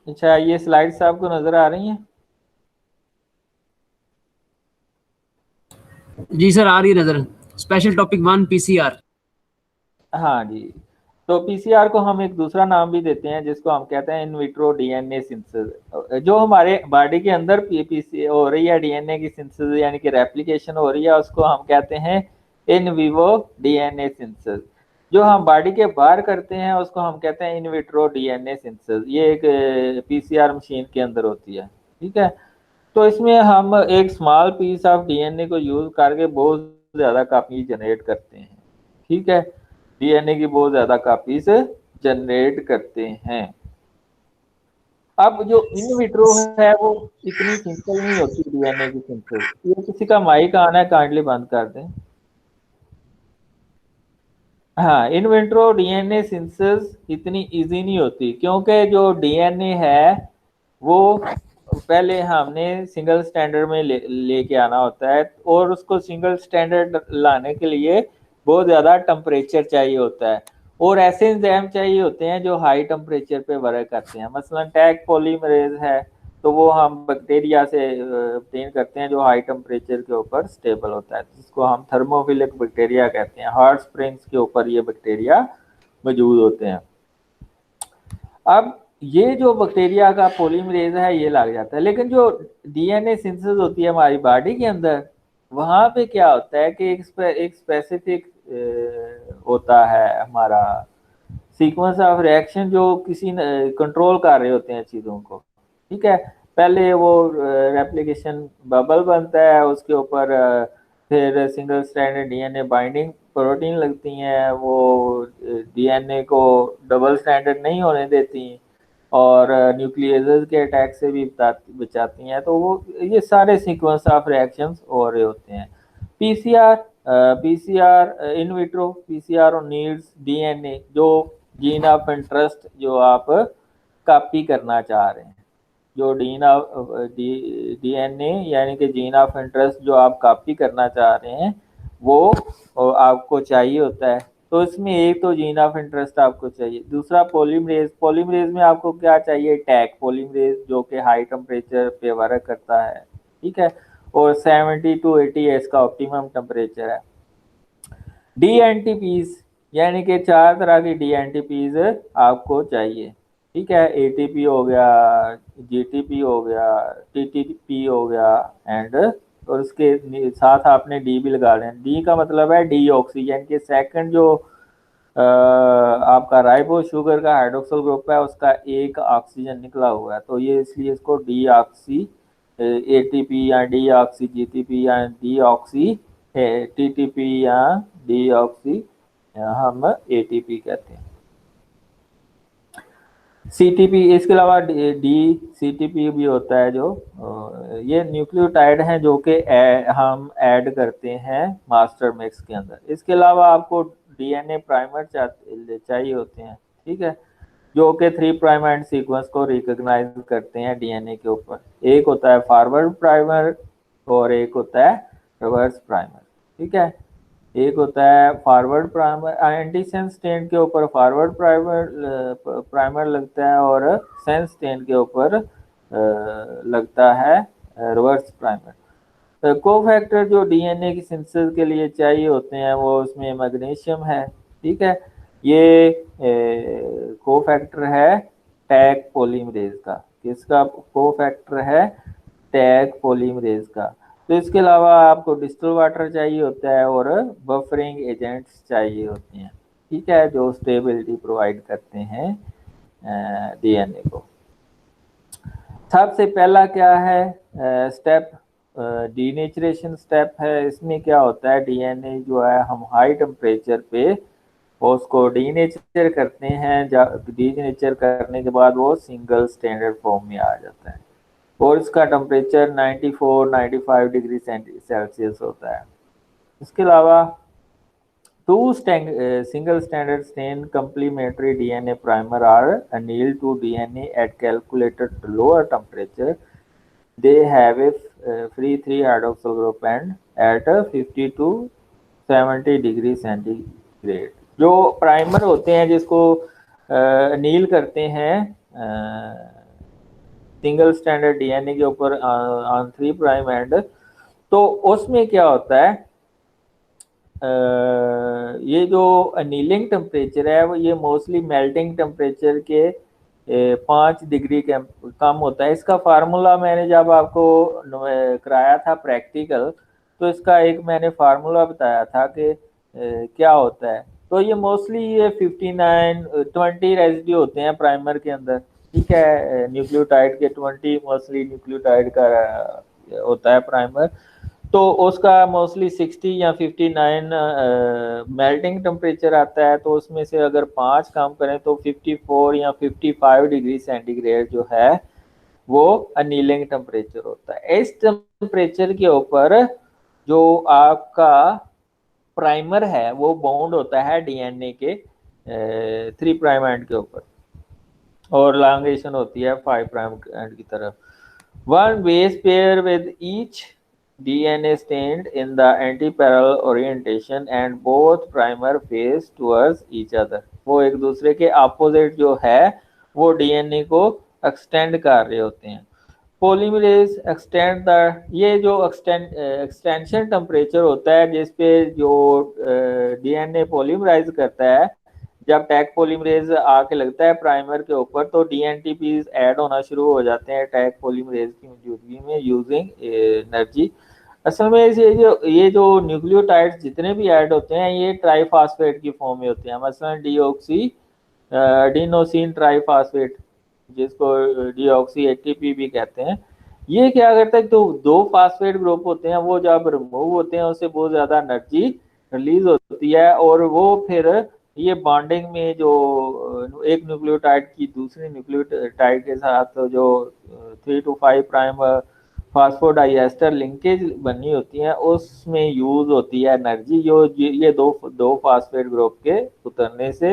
अच्छा, ये स्लाइड्स आपको नजर आ रही हैं? जी सर, आ रही है नजर। Special topic 1 PCR. हाँ जी। तो पीसीआर को हम एक दूसरा नाम भी देते हैं, जिसको हम कहते हैं इन विट्रो डीएनए सिंथेसिस। जो हमारे बॉडी के अंदर पीपीसी हो रही है, डीएनए की सिंथेसिस यानी कि रेप्लिकेशन हो रही है, उसको हम कहते हैं इन विवो डीएनए सिंथेसिस। जो हम बॉडी के बाहर करते हैं उसको हम कहते हैं इन विट्रो डीएनए सिंथेसिस। ये एक पीसीआर मशीन के अंदर होती है। ठीक है। तो इसमें हम एक स्मॉल पीस ऑफ डीएनए को यूज करके बहुत ज्यादा कॉपी जनरेट करते हैं। ठीक है। डीएनए की बहुत ज्यादा कॉपीज जनरेट करते हैं। अब जो इन विट्रो है वो इतनी सिंपल नहीं होती डीएनए की सिंथेसिस। ये किसी का माइक आना है, काइंडली बंद कर दें। हाँ, इन विट्रो डीएनए सिंथेसिस इतनी इजी नहीं होती, क्योंकि जो डीएनए है वो पहले हमने सिंगल स्टैंडर्ड में लेके आना होता है, और उसको सिंगल स्टैंडर्ड लाने के लिए बहुत ज़्यादा टेम्परेचर चाहिए होता है, और ऐसे एंजाइम चाहिए होते हैं जो हाई टेम्परेचर पे वर्क करते हैं। मसलन टैग पॉलीमरेज है, तो वो हम बैक्टीरिया से ऑब्टेन करते हैं जो हाई टेम्परेचर के ऊपर स्टेबल होता है, जिसको हम थर्मोफिलिक बैक्टीरिया कहते हैं। हॉट स्प्रिंग्स के ऊपर ये बैक्टीरिया मौजूद होते हैं। अब ये जो बैक्टीरिया का पॉलीमरेज है ये लग जाता है, लेकिन जो डीएनए सिंथेसिस होती है हमारी बॉडी के अंदर, वहां पे क्या होता है कि एक स्पेसिफिक होता है हमारा सीक्वेंस ऑफ रिएक्शन, जो किसी कंट्रोल कर रहे होते हैं चीज़ों को। ठीक है। पहले वो रेप्लिकेशन बबल बनता है, उसके ऊपर फिर single stranded DNA binding protein लगती हैं, वो डीएनए को डबल स्टैंडर्ड नहीं होने देती, और न्यूक्लियस के अटैक से भी बचाती हैं। तो वो ये सारे सीक्वेंस ऑफ रिएक्शंस हो रहे होते हैं। PCR PCR in vitro PCR needs DNA, जो जीन ऑफ इंटरेस्ट जो आप कॉपी करना चाह रहे हैं, जो डीएनए यानी कि जीन ऑफ इंटरेस्ट जो आप कॉपी करना चाह रहे हैं वो आपको चाहिए होता है। तो इसमें एक तो जीन ऑफ इंटरेस्ट आपको चाहिए, दूसरा पॉलीमरेज। पॉलीमरेज में आपको क्या चाहिए? टैग पॉलीमरेज, जो कि हाई टेम्परेचर पे वर्क करता है। ठीक है। और 70 to 80 इसका ऑप्टिमम टेम्परेचर है। डी एनटीपीज यानी कि 4 तरह की डी एनटीपीज आपको चाहिए। ठीक है। एटीपी हो गया, जीटीपी हो गया, टीटीपी हो गया, एंड और उसके साथ आपने डी भी लगा लें। डी का मतलब है डी ऑक्सी, यानी कि सेकंड जो आपका राइबो शुगर का हाइड्रोक्सिल ग्रुप है उसका एक ऑक्सीजन निकला हुआ है, तो ये इसलिए इसको डी ऑक्सी एटीपी या डी ऑक्सी जीटीपी या डी ऑक्सी टीटीपी या डी ऑक्सी हम एटीपी कहते हैं। सीटीपी, इसके अलावा डी सीटीपी भी होता है, जो ये न्यूक्लियोटाइड हैं जो कि हम ऐड करते हैं मास्टर मिक्स के अंदर। इसके अलावा आपको डीएनए प्राइमर चाहिए होते हैं। ठीक है। जो कि 3' एंड सीक्वेंस को रिकॉग्नाइज करते हैं डीएनए के ऊपर। एक होता है फॉरवर्ड प्राइमर और एक होता है रिवर्स प्राइमर। ठीक है। एक होता है forward primer, anti sense strand के ऊपर फॉरवर्ड प्राइमर लगता है, और सेंस स्टेन के ऊपर लगता है रिवर्स प्राइमर। कोफैक्टर जो डीएनए की सिंथेसिस के लिए चाहिए होते हैं वो उसमें मैग्नीशियम है। ठीक है। ये कोफैक्टर है टैग पॉलीमरेज का। किसका कोफैक्टर है? टैग पॉलीमरेज का। तो इसके अलावा आपको डिस्टिल वाटर चाहिए होता है, और बफरिंग एजेंट्स चाहिए होते हैं। ठीक है। जो स्टेबिलिटी प्रोवाइड करते हैं डीएनए को। सबसे पहला क्या है स्टेप? डीनेचरेशन स्टेप है। इसमें क्या होता है, डीएनए जो है हम हाई टेम्परेचर पे उसको डीनेचर करते हैं। डीनेचर करने के बाद वो सिंगल स्टैंडर्ड फॉर्म में आ जाता है, और इसका टेम्परेचर 94-95 डिग्री सेल्सियस होता है। इसके अलावा single standard stain complementary DNA primer are annealed to DNA at calculated lower temperature. They have a free 3 hydroxyl group and at 50 to 70 degree centigrade. जो प्राइमर होते हैं जिसको नील करते हैं सिंगल स्टैंडर्ड डीएनए के ऊपर ऑन 3 प्राइम एंड, तो उसमें क्या होता है, ये जो अनीलिंग टेम्परेचर है वो ये मोस्टली मेल्टिंग टेम्परेचर के 5 डिग्री कम होता है। इसका फार्मूला मैंने जब आपको कराया था प्रैक्टिकल, तो इसका एक मैंने फार्मूला बताया था कि क्या होता है। तो ये मोस्टली ये 20 रेजिड्यू होते हैं प्राइमर के अंदर, ठीक है, न्यूक्लियोटाइड के 20 मोस्टली न्यूक्लियोटाइड का होता है प्राइमर। तो उसका मोस्टली 60 या 59 मेल्टिंग टेम्परेचर आता है, तो उसमें से अगर 5 काम करें तो 54 या 55 डिग्री सेंटीग्रेड जो है वो अनीलिंग टेम्परेचर होता है। इस टेम्परेचर के ऊपर जो आपका प्राइमर है वो बाउंड होता है डीएनए के 3 प्राइम एंड के ऊपर, और लॉन्गेशन होती है 5 प्राइम एंड की तरफ। One base pair with each DNA stained in the anti-parallel orientation and both primer face towards each other। वो एक दूसरे के अपोजिट जो है वो डीएनए को एक्सटेंड कर रहे होते हैं। पॉलीमरेज एक्सटेंड द, ये जो एक्सटेंशन टेम्परेचर होता है जिसपे जो डीएनए पॉलीमराइज करता है, जब टैग पॉलीमरेज आके लगता है प्राइमर के ऊपर तो डीएनटीपीज ऐड होना शुरू हो जाते हैं टैग पॉलीमरेज की मौजूदगी में यूजिंग एनर्जी। असल में ये जो न्यूक्लियोटाइड्स जितने भी ऐड होते हैं ये ट्राईफॉस्फेट की फॉर्म में होते हैं। मसलन डीऑक्सी एडिनोसिन ट्राईफॉस्फेट, जिसको डीऑक्सी एटीपी भी कहते हैं, ये क्या करता है, तो दो फास्फेट ग्रुप होते हैं वो जब रिमूव होते हैं उससे बहुत ज्यादा एनर्जी रिलीज होती है, और वो फिर ये बॉन्डिंग में जो एक न्यूक्लियोटाइड की दूसरे न्यूक्लियोटाइड के साथ जो 3 to 5 प्राइम फास्फोडाइएस्टर लिंकेज बनी होती है उसमें यूज होती है एनर्जी, जो ये दो फास्फेट ग्रुप के उतरने से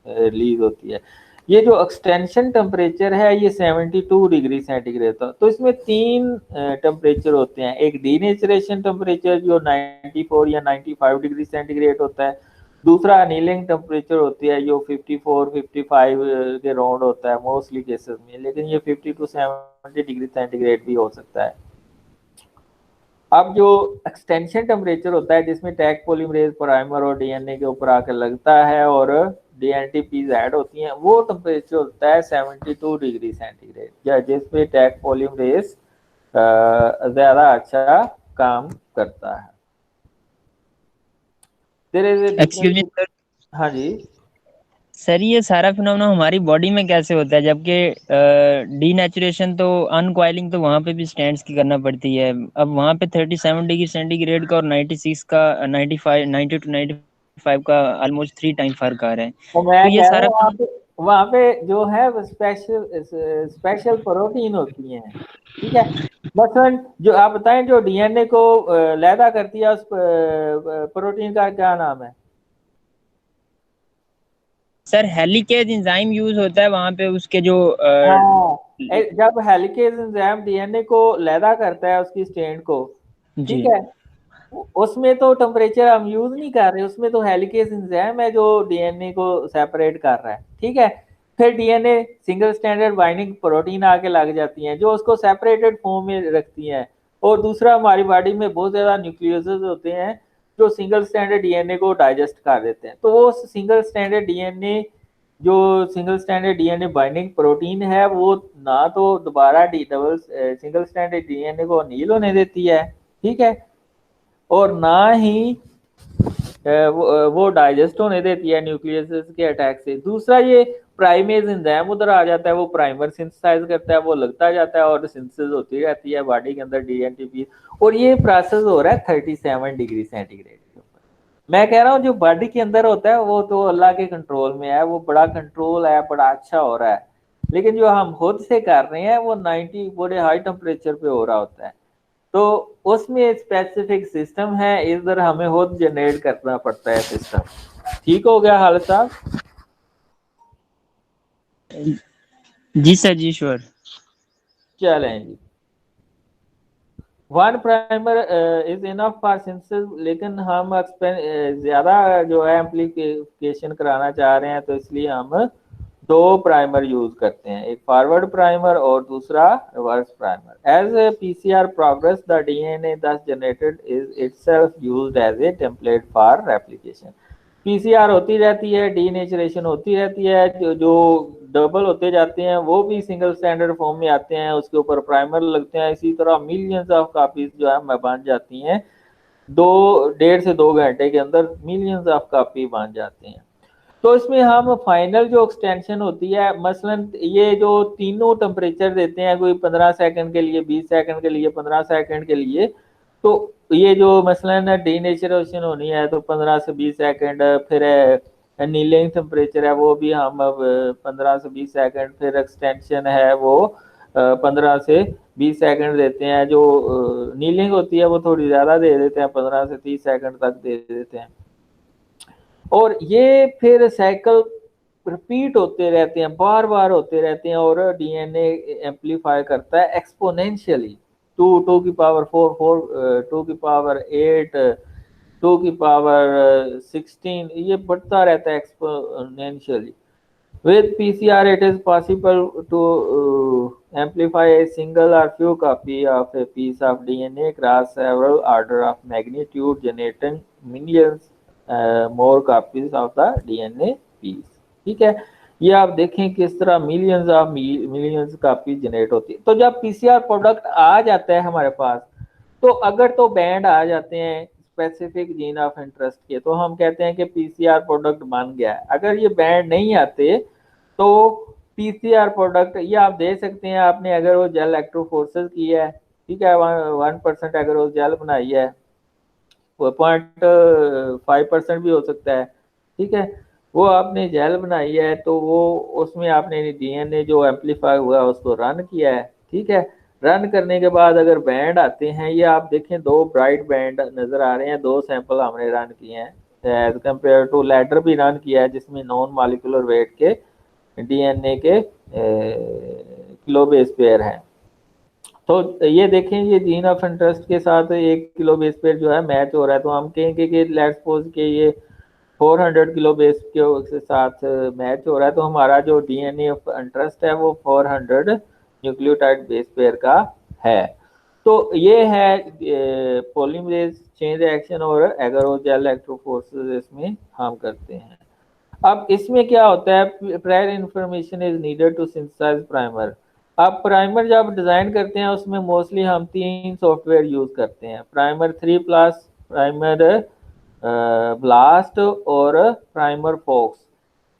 रिलीज होती है। ये जो एक्सटेंशन टेम्परेचर है ये 72 डिग्री सेंटीग्रेड था। तो इसमें 3 टेम्परेचर होते हैं, एक डीनेचरेशन टेम्परेचर जो 94 या 95 डिग्री सेंटीग्रेड होता है, दूसरा अनीलिंग टेम्परेचर होती है जो 54 55 के राउंड होता है मोस्टली केसेस में, लेकिन ये 50 to 70 डिग्री सेंटीग्रेड भी हो सकता है। अब जो एक्सटेंशन टेम्परेचर होता है जिसमें टैग पॉलीमरेज प्राइमर और डीएनए के ऊपर आकर लगता है और डीएनटीपीज ऐड होती हैं, वो टेम्परेचर होता है 72 डिग्री सेंटीग्रेड, जिसमें टैग पॉलीमरेज ज्यादा अच्छा काम करता है। Excuse me sir. हाँ जी सर ये सारा फिनोमेना हमारी बॉडी में कैसे होता है, जबकि डीनेचुरेशन तो अनकॉइलिंग तो वहाँ पे भी स्टैंड्स की करना पड़ती है। अब वहाँ पे 37 डिग्री सेंटीग्रेड का और 96 का 90 to 95 का ऑलमोस्ट 3 टाइम फर्क आ रहा है। तो मैं तो ये कह रहा सारा हूँ वहाँ पे जो है वो स्पेशल प्रोटीन होती हैं, ठीक है। मसलन जो आप बताएं जो डीएनए को लैदा करती है उस प्रोटीन का क्या नाम है? सर हेलिकेज एंजाइम यूज होता है वहाँ पे, उसके जो हाँ, जब हेलिकेज एंजाइम डीएनए को लैदा करता है उसकी स्ट्रैंड को, ठीक जी है, उसमें तो टेम्परेचर हम यूज नहीं कर रहे, उसमें तो हेलिकेज एंजाइम है जो डीएनए को सेपरेट कर रहा है, ठीक है। फिर DNA single standard binding protein आके लग जाती हैं जो उसको सेपरेटेड फॉर्म में रखती हैं, और दूसरा हमारी बॉडी में बहुत ज्यादा न्यूक्लियसेस होते हैं जो सिंगल स्टैंडर्ड डीएनए को डाइजेस्ट कर देते हैं। तो वो single standard DNA binding protein है वो ना तो दोबारा डबल सिंगल स्टैंडर्ड डीएनए को नील होने देती है, ठीक है, और ना ही वो डाइजेस्ट होने देती है न्यूक्लियस के अटैक से। दूसरा ये प्राइमेज एंजाइम उधर आ जाता है, वो प्राइमर सिंथेसाइज करता है, वो लगता जाता है और सिंथेसिस होती रहती है बॉडी के अंदर डीएनटीपी, और ये प्रोसेस हो रहा है 37 डिग्री सेंटीग्रेड के ऊपर। मैं कह रहा हूँ जो बॉडी के अंदर होता है वो तो अल्लाह के कंट्रोल में है, वो बड़ा कंट्रोल है, बड़ा अच्छा हो रहा है, लेकिन जो हम खुद से कर रहे हैं वो 90 बड़े हाई टेम्परेचर पे हो रहा होता है। तो उसमें स्पेसिफिक सिस्टम है, इधर हमें खुद जनरेट करना पड़ता है सिस्टम। ठीक हो गया हाल साहब? जी सर, जी श्योर। चलें जी। One primer is enough for synthesis, लेकिन हम ज्यादा जो है एम्प्लीफिकेशन कराना चाह रहे हैं तो इसलिए हम दो प्राइमर यूज करते हैं, एक फॉरवर्ड प्राइमर और दूसरा reverse primer. As a PCR progress the DNA thus generated is itself used as a template for replication. PCR होती रहती है, डीनेचुरेशन होती रहती है, जो डबल होते जाते हैं वो भी सिंगल स्टैंडर्ड फॉर्म में आते हैं, उसके ऊपर प्राइमर लगते हैं। इसी तरह मिलियंस ऑफ कॉपीज जो है बन जाती हैं, 1.5 से 2 घंटे के अंदर मिलियंस ऑफ कॉपी बन जाते हैं। तो इसमें हम फाइनल जो एक्सटेंशन होती है, मसलन ये जो तीनों टेम्परेचर देते हैं, कोई 15 सेकंड के लिए, 20 सेकंड के लिए, 15 सेकंड के लिए, तो ये जो मसलन डीनेचुरेशन होनी है तो 15 से 20 सेकंड, फिर नीलिंग टेम्परेचर है वो भी हम 15 से 20 सेकंड, फिर एक्सटेंशन है वो 15 से 20 सेकंड देते हैं। जो नीलिंग होती है वो थोड़ी ज़्यादा दे देते हैं, 15 से 30 सेकंड तक दे देते हैं। और ये फिर साइकिल रिपीट होते रहते हैं, बार बार होते रहते हैं, और डीएनए एम्पलीफाई करता है एक्सपोनेंशियली, 2 टू की पावर 8, 2 की पावर 16, ये बढ़ता रहता है exponentially. With PCR, it is possible to amplify a single or few copy of a piece of DNA across several order of magnitude, generating millions more copies of the DNA piece. ठीक है, ये आप देखें किस तरह millions copy generate होती है। तो जब पीसीआर प्रोडक्ट आ जाता है हमारे पास, तो अगर तो बैंड आ जाते हैं स्पेसिफिक जीन ऑफ इंटरेस्ट के, तो हम कहते हैं कि पीसीआर प्रोडक्ट बन गया है। अगर ये बैंड नहीं आते तो पीसीआर प्रोडक्ट ये आप दे सकते हैं, आपने अगर वो जेल इलेक्ट्रोफोरेसिस की है, ठीक है, 1% अगर वो जेल बनाई है, वो 0.5% भी हो सकता है, ठीक है, वो आपने जेल बनाई है, तो वो उसमें आपने डीएनए जो एम्पलीफाई हुआ है उसको रन किया है, ठीक है। रन करने के बाद अगर बैंड आते हैं, ये आप देखें 2 ब्राइट बैंड नजर आ रहे हैं, 2 सैंपल हमने रन किए हैं एज कम्पेयर टू लेटर भी रन किया है जिसमें नॉन मॉलिक्यूलर वेट के डीएनए के किलो बेस पेयर हैं। तो ये देखें, ये जीन ऑफ इंटरेस्ट के साथ 1 किलो बेस पेयर जो है मैच हो रहा है, तो हम कहेंगे कि लेट्स सपोज के ये 400 किलो बेस के साथ मैच हो रहा है, तो हमारा जो डीएनए ऑफ इंटरेस्ट है वो 400 न्यूक्लियोटाइड बेस पेयर का है। तो ये है पॉलीमरेज चेन रिएक्शन और एगरोजेल इलेक्ट्रोफोरेसिस इसमें हम करते हैं। अब इसमें क्या होता है, prior information is needed to synthesize primer. अब प्राइमर जब डिजाइन करते हैं उसमें मोस्टली हम 3 सॉफ्टवेयर यूज करते हैं, प्राइमर 3+, प्राइमर ब्लास्ट और प्राइमर फॉक्स।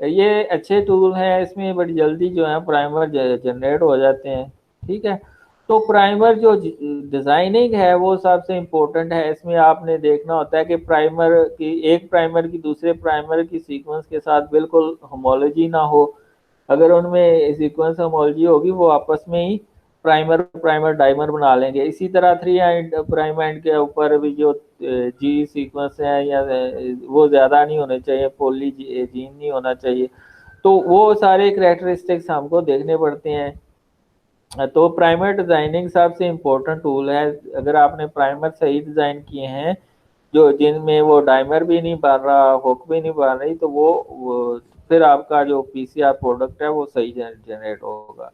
ये अच्छे टूल हैं, इसमें बड़ी जल्दी जो है प्राइमर जनरेट हो जाते हैं, ठीक है। तो प्राइमर जो डिजाइनिंग है वो सबसे इम्पोर्टेंट है। इसमें आपने देखना होता है कि प्राइमर की एक प्राइमर की दूसरे प्राइमर की सीक्वेंस के साथ बिल्कुल होमोलॉजी ना हो। अगर उनमें सीक्वेंस होमोलॉजी होगी वो आपस में ही प्राइमर प्राइमर डाइमर बना लेंगे। इसी तरह 3' प्राइम एंड के ऊपर भी जो जी सीक्वेंस है या वो ज़्यादा नहीं होने चाहिए, पॉली जीन नहीं होना चाहिए, तो वो सारे कैरेक्टरिस्टिक्स हमको देखने पड़ते हैं। तो प्राइमर डिजाइनिंग सबसे इम्पोर्टेंट टूल है। अगर आपने प्राइमर सही डिजाइन किए हैं जो जिनमें वो डाइमर भी नहीं बन रहा, हुक भी नहीं बन रही, तो वो फिर आपका जो पीसीआर प्रोडक्ट है वो सही जनरेट होगा।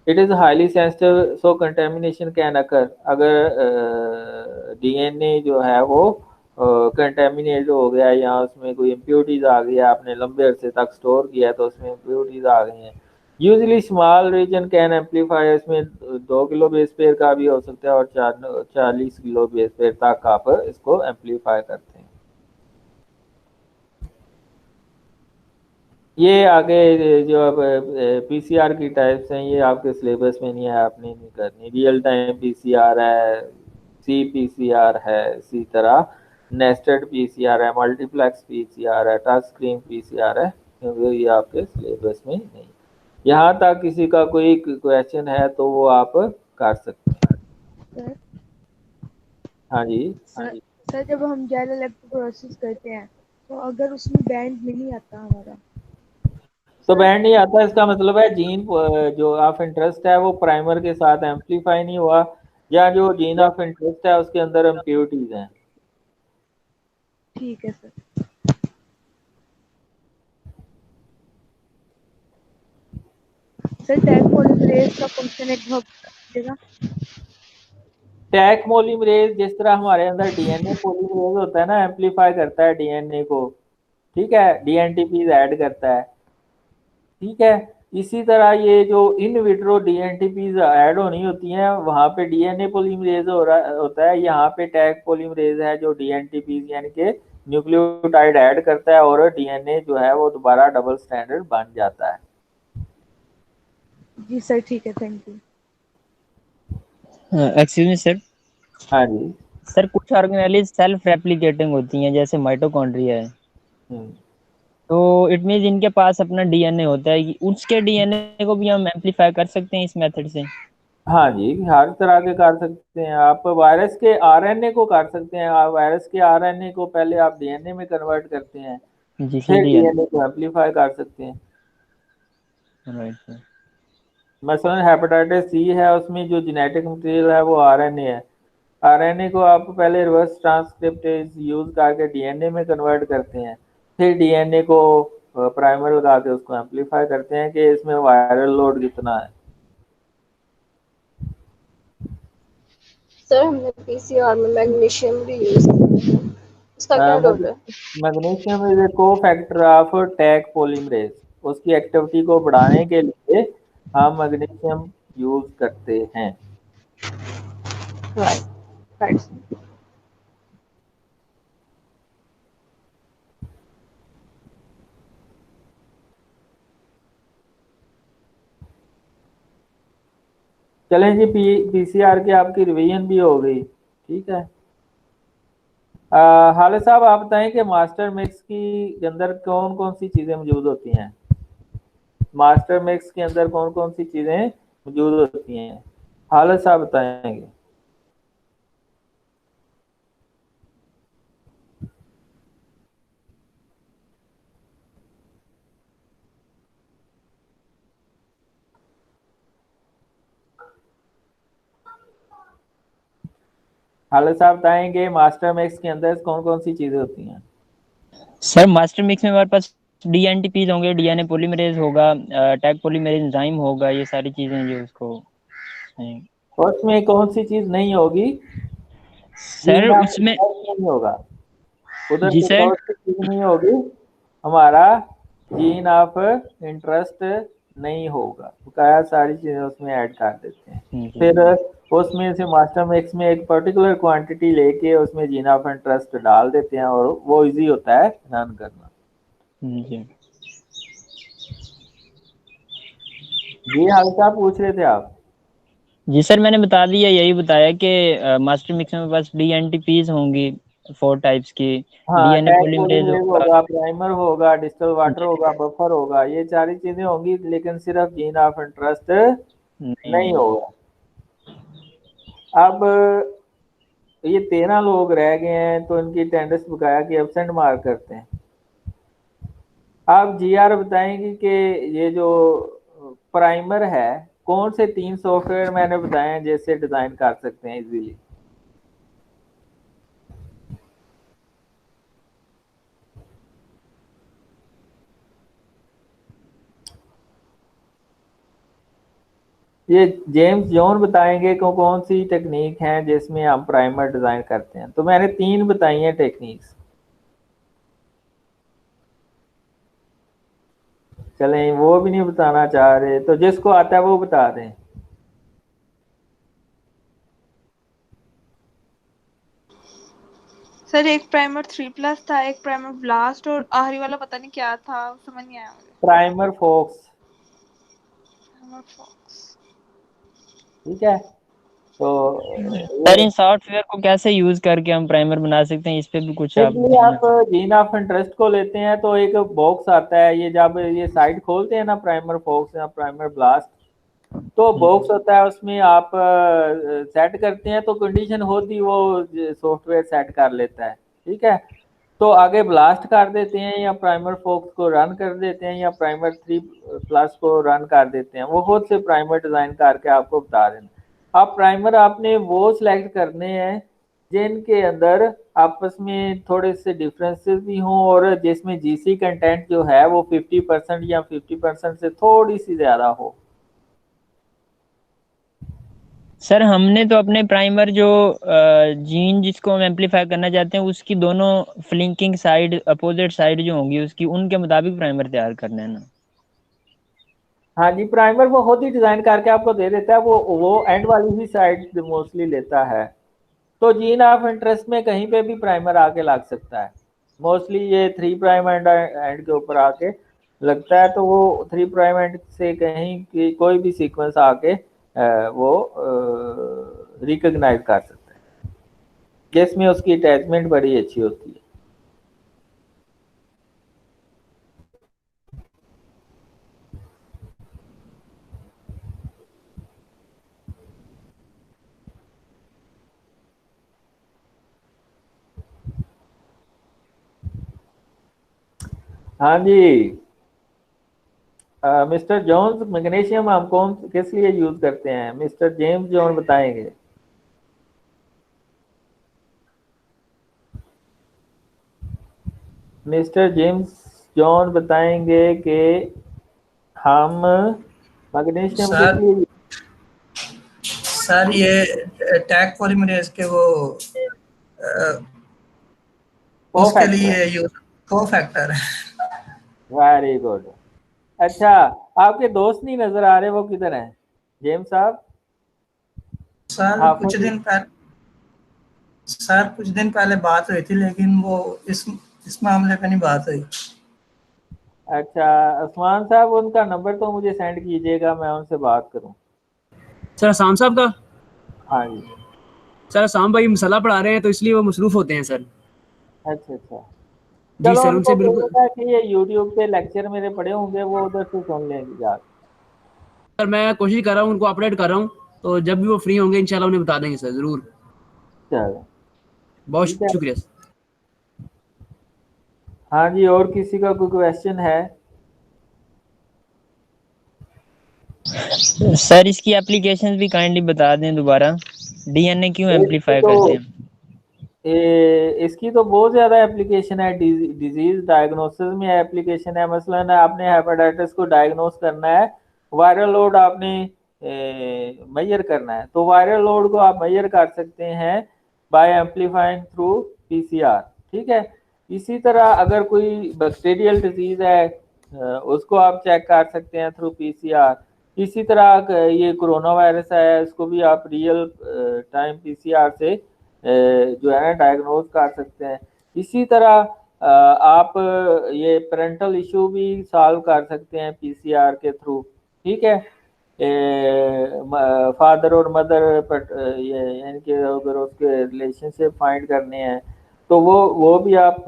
It is highly sensitive so contamination can occur. अगर डीएनए जो है वो कंटेमिनेट हो गया या उसमें कोई इम्प्योरिटीज आ गई, आपने लंबे अरसे तक स्टोर किया है तो उसमें इम्प्योरिटीज आ गई हैं। Usually small region can amplify, इसमें 2 किलो बेस पेयर का भी हो सकता है और 40 किलो बेस पेयर तक आप इसको एम्पलीफाई करते हैं। ये आगे जो अब पीसीआर की टाइप्स हैं ये आपके सिलेबस में नहीं है, आपने नहीं करनी। रियल टाइम पीसीआर है, सी पीसीआर है, इसी तरह नेस्टेड पीसीआर है, मल्टीप्लेक्स पीसीआर है, टच स्क्रीन पीसीआर है, क्योंकि ये आपके सिलेबस में नहीं। यहाँ तक किसी का कोई क्वेश्चन है तो वो आप कर सकते हैं। सर हाँ जी। सर जब हम जेल इलेक्ट्रोफोरेसिस करते हैं तो अगर उसमें बैंड नहीं आता हमारा, तो बैंड नहीं आता, इसका मतलब है जीन जो ऑफ इंटरेस्ट है वो प्राइमर के साथ एम्पलीफाई नहीं हुआ, या जो जीन ऑफ इंटरेस्ट है उसके अंदर इम्प्योरिटीज हैं। ठीक है सर। सर टैग पॉलीमरेज का फंक्शन एक बार बता दीजिएगा। टैग पॉलीमरेज जिस तरह हमारे अंदर डीएनए पॉलीमरेज होता है ना, एम्पलीफाई करता है डीएनए को, ठीक है, डीएनटीपीज ऐड करता है, ठीक है। इसी तरह ये जो इन विट्रो डीएनटीपीज ऐड होनी होती हैं, वहां पे डीएनए पॉलीमरेज हो रहा होता है, यहाँ पे टैग पॉलीमरेज है जो डीएनटीपीज यानी कि न्यूक्लियोटाइड ऐड करता है और डीएनए जो है वो दोबारा डबल स्टैंडर्ड बन जाता है। जी सर ठीक है, thank you. Excuse me sir. हाँ जी। सर कुछ ऑर्गेनेलिज सेल्फ रेप्लिकेटिंग होती हैं, जैसे माइटोकॉन्ड्रिया है, हम्म। तो इट मीन इनके पास अपना डीएनए होता है कि उसके डीएनए को भी हम एम्पलीफाई कर सकते हैं इस मेथड से? हाँ जी, हर तरह के कर सकते हैं आप। वायरस के आरएनए को कर सकते हैं, आप वायरस के आरएनए को पहले आप डीएनए में कन्वर्ट करते हैं, जी सर, फिर डीएनए। डीएनए को एम्पलीफाई कर सकते हैं। Right sir. मसलन हेपेटाइटिस सी है, उसमें जो जेनेटिक मटेरियल है वो आरएनए है। आरएनए को आप पहले रिवर्स ट्रांसक्रिप्टेज यूज करके डीएनए में कन्वर्ट करते हैं, फिर डीएनए को प्राइमर लगा के उसको एम्पलीफाई करते हैं कि इसमें वायरल लोड कितना है। सर हमने पीसीआर में मैग्नीशियम भी यूज किया है, उसका क्या रोल है? मैग्नीशियम इज ए को फैक्टर ऑफ टैग पॉलीमरेज। उसकी एक्टिविटी को बढ़ाने के लिए हम मैग्नीशियम यूज करते हैं। Right right. चलें जी, पीसीआर की आपकी रिवीजन भी हो गई, ठीक है। हाले साहब आप बताएं कि मास्टर मिक्स की के अंदर कौन कौन सी चीजें मौजूद होती हैं। मास्टर मिक्स के अंदर कौन कौन सी चीजें मौजूद होती हैं, हाले साहब बताएंगे। हाले साहब बताएंगे मास्टर मिक्स के अंदर कौन कौन सी चीजें होती हैं। सर मास्टर मिक्स में हमारे पास डीएनटीपीज होंगे, डीएनए पॉलीमरेज होगा, टैग पॉलीमरेज एंजाइम होगा, ये सारी चीजें जो उसको हैं। और उसमें कौन सी चीज नहीं होगी, सर जीन ऑफ उसमें। इंटरेस्ट नहीं होगा, उधर जी से सर। कौन सी चीज नहीं होगी, हमारा जीन ऑफ इंटरेस्ट नहीं होगा, बकाया सारी चीजें उसमें ऐड कर देते हैं। जी फिर उसमें से मास्टर मिक्स में एक पर्टिकुलर क्वांटिटी लेके उसमें जीन ऑफ इंटरेस्ट डाल देते हैं और वो इजी होता है रन करना। जी। जी हाल साहब पूछ रहे थे आप। जी सर मैंने बता दिया, यही बताया कि मास्टर मिक्स में बस डीएनटीपीज होंगी 4 टाइप्स की, हाँ, डीएनए टैग पॉलीमरेज पॉलीमरेज होगा। होगा, प्राइमर होगा, डिस्टल वाटर होगा, बफर होगा, ये सारी चीजें होंगी, लेकिन सिर्फ जीन ऑफ इंटरेस्ट नहीं नहीं होगा। होगा। अब ये 13 लोग रह गए हैं तो इनकी अटेंडेंस बकाया की एब्सेंट मार्क करते हैं। आप जीआर बताएंगे कि ये जो प्राइमर है, कौन से 3 सॉफ्टवेयर मैंने बताए हैं जैसे डिजाइन कर सकते हैं इजीली। ये जेम्स जॉन बताएंगे कि कौन सी टेक्निक है जिसमें हम प्राइमर डिजाइन करते हैं। तो मैंने 3 बताई हैं टेक्निक्स। चलें, वो भी नहीं बताना चाह रहे तो जिसको आता है वो बता दें। सर एक प्राइमर 3+ था, एक प्राइमर ब्लास्ट, और आखिरी वाला पता नहीं क्या था, समझ नहीं आया मुझे। प्राइमर फोक्स, प्राइमर फॉक्स। ठीक है। तो सर इन सॉफ्टवेयर को कैसे यूज करके हम प्राइमर बना सकते हैं, इस पे भी कुछ आप सिंपली आप जीन ऑफ इंटरेस्ट को लेते हैं तो एक बॉक्स आता है, ये जब ये साइट खोलते हैं ना प्राइमर फोक्स या प्राइमर ब्लास्ट, तो बॉक्स होता है, उसमें आप सेट करते हैं तो कंडीशन होती वो सॉफ्टवेयर सेट कर लेता है, ठीक है। तो आगे ब्लास्ट कर देते हैं या प्राइमर फोक्स को रन कर देते हैं या प्राइमर 3+ को रन कर देते हैं, वो खुद से प्राइमर डिजाइन करके आपको बता देना। आप प्राइमर आपने वो सिलेक्ट करने हैं जिनके अंदर आपस में थोड़े से डिफरेंसेस भी हों और जिसमें जीसी कंटेंट जो है वो 50% या 50% से थोड़ी सी ज्यादा हो, सर हमने तो अपने प्राइमर जो जीन जिसको हम एम्पलीफाई करना चाहते हैं उसकी दोनों फ्लिंकिंग साइड अपोजिट साइड जो होंगी उसकी उनके मुताबिक प्राइमर तैयार करना है ना। हाँ जी, प्राइमर वो खुद ही डिजाइन करके आपको दे देता है, वो एंड वाली ही साइड मोस्टली लेता है। तो जीन ऑफ इंटरेस्ट में कहीं पे भी प्राइमर आके लग सकता है। मोस्टली ये 3' एंड के ऊपर आके लगता है, तो वो 3' एंड से कहीं की कोई भी सीक्वेंस आके वो रिकॉग्नाइज कर सकता है, जिसमें उसकी अटैचमेंट बड़ी अच्छी होती है। हाँ जी, मिस्टर जॉन्स, मैग्नीशियम हम कौन किस लिए यूज करते हैं, मिस्टर जेम्स जॉन बताएंगे। मिस्टर जेम्स जॉन बताएंगे कि हम मैग्नीशियम किस सर लिए। सर ये टैग पॉलीमरेज के वो उसके कोफैक्टर, लिए यूज को फैक्टर है। Very good. अच्छा, आपके दोस्त नहीं नजर आ रहे, वो किधर हैं जेम्स साहब? सर आपको कुछ दिन पहले सर कुछ दिन पहले बात हुई थी लेकिन वो इस मामले पे नहीं बात हुई। अच्छा, उस्मान साहब उनका नंबर तो मुझे सेंड कीजिएगा, मैं उनसे बात करूं। सर असाम साहब का? हाँ जी। सर असाम भाई मसला पढ़ा रहे हैं तो इसलिए वो मसरूफ होते हैं सर। अच्छा अच्छा, जी चलो सर, उनको उनसे बिल्कुल। बोलूंगा कि ये यूट्यूब पे लेक्चर मेरे पड़े होंगे, वो उधर से सुन लेंगे यार। सर मैं कोशिश कर रहा हूँ, उनको अपडेट कर रहा हूँ, तो जब भी वो फ्री होंगे इंशाल्लाह उन्हें बता देंगे सर, ज़रूर। चलो ठीक बहुत है। शुक्रिया सर। हाँ जी, और किसी का कोई क्वेश्चन है? सर इसकी एप्लीकेशंस भी काइंडली बता दें दोबारा, डीएनए क्यों इसकी एम्पलीफाई तो करते हैं। इसकी तो बहुत ज़्यादा एप्लीकेशन है, डिजीज डायग्नोसिस में एप्लीकेशन है। मसलन आपने हेपेटाइटिस को डायग्नोस करना है, वायरल लोड आपने मेजर करना है, तो वायरल लोड को आप मेजर कर सकते हैं बाय एम्पलीफाइंग थ्रू पीसीआर। ठीक है। इसी तरह अगर कोई बैक्टीरियल डिजीज है उसको आप चेक कर सकते हैं थ्रू पीसीआर। इसी तरह ये कोरोना वायरस है, इसको भी आप रियल टाइम पीसीआर से जो है ना डायग्नोज कर सकते हैं। इसी तरह आप ये पेरेंटल इशू भी सॉल्व कर सकते हैं पीसीआर के थ्रू। ठीक है। फादर और मदर ये यानी कि अगर उसके रिलेशनशिप फाइंड करने हैं तो वो भी आप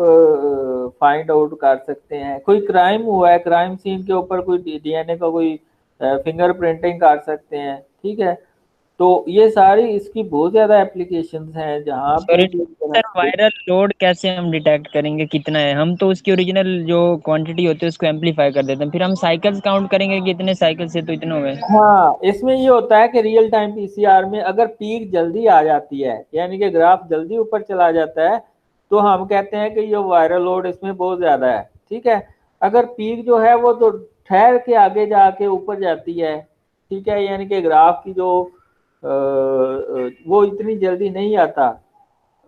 फाइंड आउट कर सकते हैं। कोई क्राइम हुआ है, क्राइम सीन के ऊपर कोई डीएनए का कोई फिंगर प्रिंटिंग कर सकते हैं। ठीक है। तो ये सारी इसकी बहुत ज्यादा एप्लीकेशंस हैं जहाँ पे सॉरी सर, वायरल लोड कैसे हम डिटेक्ट करेंगे कितना है। हम तो उसकी ओरिजिनल जो क्वांटिटी होती है उसको एम्पलीफाई कर देते हैं, फिर हम साइकिल्स काउंट करेंगे कि इतने साइकिल से तो इतने हुए। हाँ, इसमें ये होता है कि रियल टाइम पीसीआर में अगर पीक जल्दी आ जाती है, यानी कि ग्राफ जल्दी ऊपर चला जाता है, तो हम कहते हैं कि ये वायरल लोड इसमें बहुत ज्यादा है। ठीक है। अगर पीक जो है वो तो ठहर के आगे जाके ऊपर जाती है, ठीक है, यानी कि ग्राफ की जो वो इतनी जल्दी नहीं आता,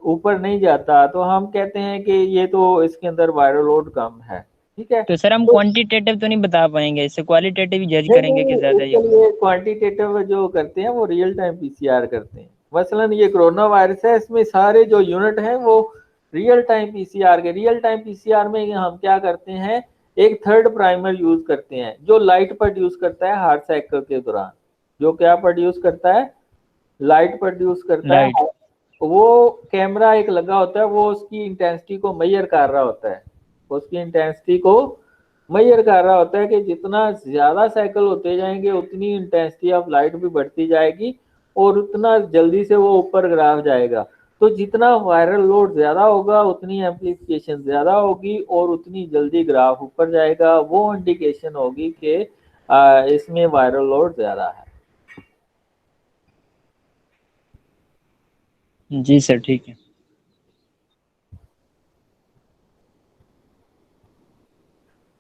ऊपर नहीं जाता, तो हम कहते हैं कि ये तो इसके अंदर वायरल लोड कम है। ठीक है। तो सर हम तो क्वांटिटेटिव तो नहीं बता पाएंगे, इससे क्वालिटेटिव जज नहीं करेंगे कि नहीं, ज्यादा इसके ये। लिए क्वांटिटेटिव जो करते हैं वो रियल टाइम पीसीआर करते हैं। मसलन ये कोरोना वायरस है, इसमें सारे जो यूनिट हैं वो रियल टाइम पीसीआर के। रियल टाइम पीसीआर में हम क्या करते हैं, एक थर्ड प्राइमर यूज करते हैं जो लाइट प्रोड्यूस करता है हार्ट साइकिल के दौरान। जो क्या प्रोड्यूस करता है, लाइट प्रोड्यूस करता लाइट। है। वो कैमरा एक लगा होता है, वो उसकी इंटेंसिटी को मेजर कर रहा होता है, उसकी इंटेंसिटी को मेजर कर रहा होता है कि जितना ज्यादा साइकिल होते जाएंगे उतनी इंटेंसिटी ऑफ लाइट भी बढ़ती जाएगी और उतना जल्दी से वो ऊपर ग्राफ जाएगा। तो जितना वायरल लोड ज्यादा होगा उतनी एम्पलीफिकेशन ज्यादा होगी और उतनी जल्दी ग्राफ ऊपर जाएगा। वो इंडिकेशन होगी कि इसमें वायरल लोड ज्यादा है। जी सर ठीक है।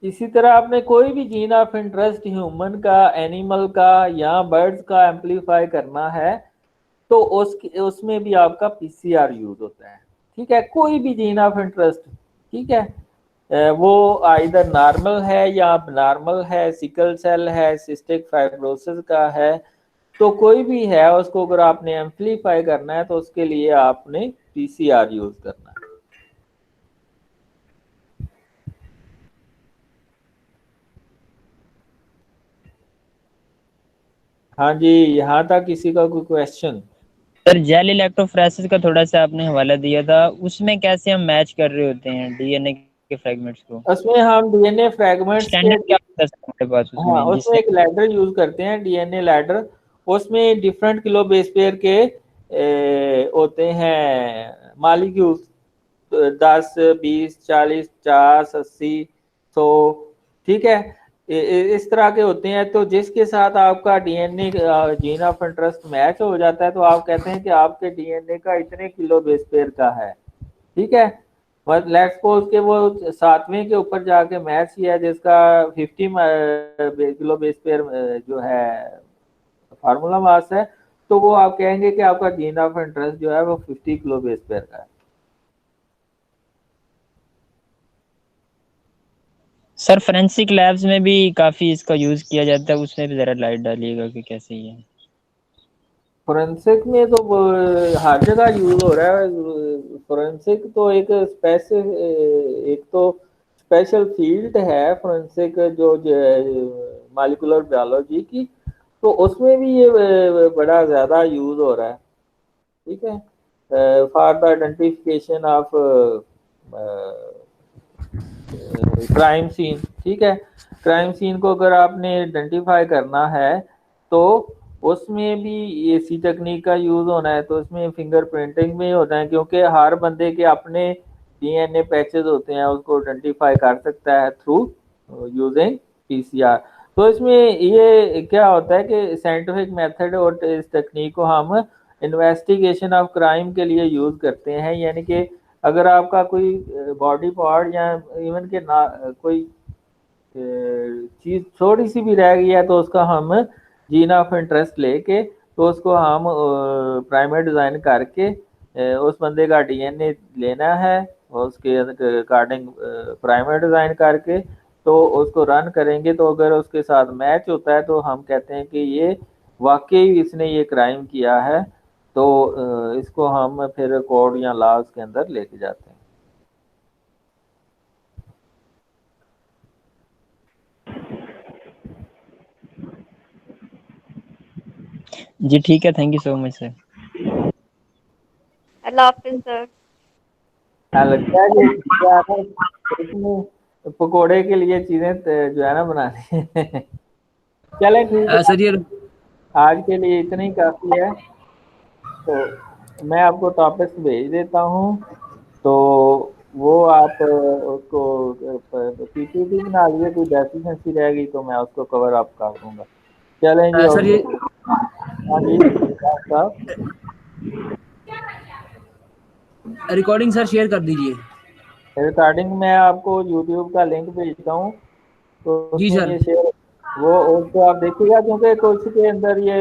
इसी तरह आपने कोई भी जीन ऑफ इंटरेस्ट ह्यूमन का, एनिमल का या बर्ड्स का एम्पलीफाई करना है तो उसमें भी आपका पीसीआर यूज होता है। ठीक है, कोई भी जीन ऑफ इंटरेस्ट, ठीक है, वो इधर नॉर्मल है या नॉर्मल है, सिकल सेल है, सिस्टिक फाइब्रोसिस का है, तो कोई भी है, उसको अगर आपने एम्पलीफाई करना है तो उसके लिए आपने पीसीआर यूज करना है। हाँ जी, यहाँ तक किसी का कोई क्वेश्चन? सर जेल इलेक्ट्रोफोरेसिस का थोड़ा सा आपने हवाला दिया था, उसमें कैसे हम मैच कर रहे होते हैं डीएनए के फ्रैगमेंट्स को? उसमें हम डीएनए फ्रैगमेंट्स के, स्टैंडर्ड क्या होता है सर हमारे पास हाँ, उसमें, उसमें जिससे एक लैडर यूज करते हैं, डीएनए लैडर। उसमें डिफरेंट किलो बेस पेयर के होते हैं मालिक्यूल्स, 10, 20, 40, 50, 80, 100, ठीक है, इस तरह के होते हैं। तो जिसके साथ आपका DNA gene of interest match हो जाता है तो आप कहते हैं कि आपके डीएनए का इतने किलो बेस पेयर का है। ठीक है, बट लेट्स सपोज के वो 7वें के ऊपर जाके मैच किया जिसका 50 किलो बेस पेयर जो है फार्मूला मास है, तो वो आप कहेंगे कि आपका जीन ऑफ इंटरेस्ट जो है वो 50 किलो बेस पेयर का है। सर फोरेंसिक लैब्स में भी काफी इसका यूज किया जाता है, उसमें भी जरा लाइट डालिएगा कि कैसे ही है। फोरेंसिक में तो हर जगह यूज हो रहा है। फोरेंसिक तो एक स्पेशल फील्ड है फोरेंसिक, जो मॉलिक्यूलर बायोलॉजी की, तो उसमें भी ये बड़ा ज्यादा यूज हो रहा है। ठीक है, for the identification of crime scene. ठीक है, क्राइम सीन को अगर आपने आइडेंटिफाई करना है तो उसमें भी इसी टेक्निक का यूज होना है। तो उसमें फिंगरप्रिंटिंग में होता है, क्योंकि हर बंदे के अपने डीएनए पैचेस होते हैं, उसको आइडेंटिफाई कर सकता है थ्रू यूजिंग पीसीआर। तो इसमें ये क्या होता है कि साइंटिफिक मेथड और इस टेक्निक को हम इन्वेस्टिगेशन ऑफ क्राइम के लिए यूज करते हैं। यानी कि अगर आपका कोई बॉडी पार्ट या इवन के ना कोई चीज थोड़ी सी भी रह गई है तो उसका हम जीन ऑफ इंटरेस्ट लेके तो उसको हम प्राइमरी डिजाइन करके उस बंदे का डीएनए लेना है और उसके अकॉर्डिंग प्राइमरी डिजाइन करके तो उसको रन करेंगे। तो अगर उसके साथ मैच होता है तो हम कहते हैं कि ये वाकई इसने ये क्राइम किया है, तो इसको हम फिर कोर्ट या लॉज के अंदर लेके जाते हैं। जी ठीक है, thank you so much sir. Allah Hafiz sir. लगता है कि क्या है, इसमें पकोड़े के लिए चीजें जो है ना बनानी है। चले ठीक है, सर ये आज के लिए इतना ही काफी है। तो मैं आपको टॉपिक्स भेज देता हूँ, तो वो आप उसको पीपीटी बना लीजिए, कोई डेफिशिएंसी रहेगी तो मैं उसको कवर अप कर दूंगा। चलें जी, सर ये हाँ जी साहब। रिकॉर्डिंग सर शेयर कर दीजिए। रिकॉर्डिंग मैं आपको यूट्यूब का लिंक भेजता हूँ, तो जी उसमें सर। ये शेयर वो उसको आप देखिएगा, क्योंकि कुछ के अंदर ये